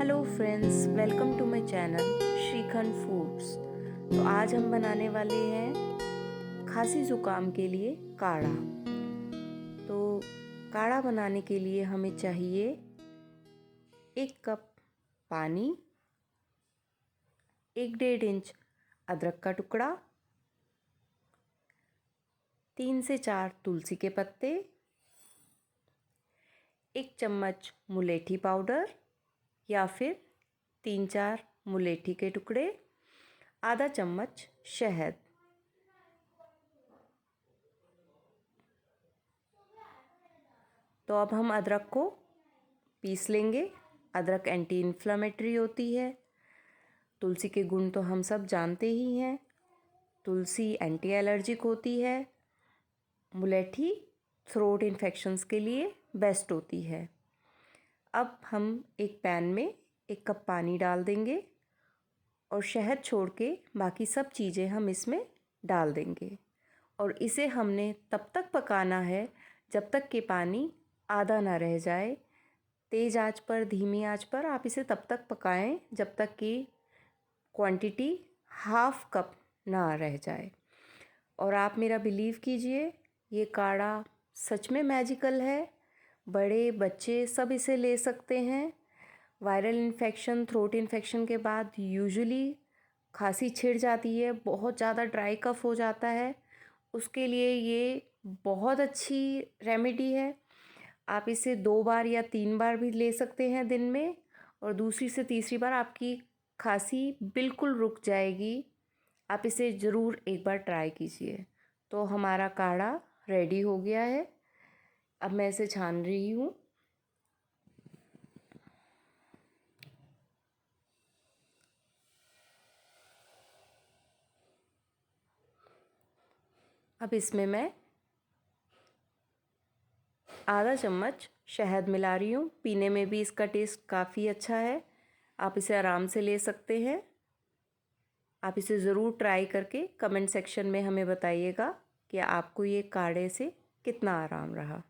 Hello friends, welcome to my channel Shrikhand foods. तो आज हम बनाने वाले हैं खांसी ज़ुकाम के लिए काढ़ा। तो काढ़ा बनाने के लिए हमें चाहिए 1 कप पानी, 1-1.5 इंच अदरक का टुकड़ा, 3 से 4 तुलसी के पत्ते, 1 चम्मच मुलेठी पाउडर या फिर 3-4 मुलेठी के टुकड़े, आधा चम्मच शहद। तो अब हम अदरक को पीस लेंगे। अदरक एंटी इन्फ्लामेटरी होती है। तुलसी के गुण तो हम सब जानते ही हैं। तुलसी एंटी एलर्जिक होती है। मुलेठी थ्रोट इन्फेक्शंस के लिए बेस्ट होती है। अब हम एक पैन में 1 कप पानी डाल देंगे और शहद छोड़ के बाकी सब चीज़ें हम इसमें डाल देंगे और इसे हमने तब तक पकाना है जब तक कि पानी आधा ना रह जाए। तेज़ आंच पर, धीमी आंच पर आप इसे तब तक पकाएं जब तक कि क्वांटिटी 1/2 कप ना रह जाए। और आप मेरा बिलीव कीजिए, ये काढ़ा सच में मैजिकल है। बड़े बच्चे सब इसे ले सकते हैं। वायरल इन्फेक्शन, थ्रोट इन्फेक्शन के बाद यूजुअली खांसी छिड़ जाती है, बहुत ज़्यादा ड्राई कफ हो जाता है। उसके लिए ये बहुत अच्छी रेमेडी है। आप इसे 2 बार या 3 बार भी ले सकते हैं दिन में, और दूसरी से तीसरी बार आपकी खांसी बिल्कुल रुक जाएगी। आप इसे ज़रूर एक बार ट्राई कीजिए। तो हमारा काढ़ा रेडी हो गया है। अब मैं इसे छान रही हूँ। अब इसमें मैं आधा चम्मच शहद मिला रही हूँ। पीने में भी इसका टेस्ट काफ़ी अच्छा है। आप इसे आराम से ले सकते हैं। आप इसे ज़रूर ट्राई करके कमेंट सेक्शन में हमें बताइएगा कि आपको ये काढ़े से कितना आराम रहा।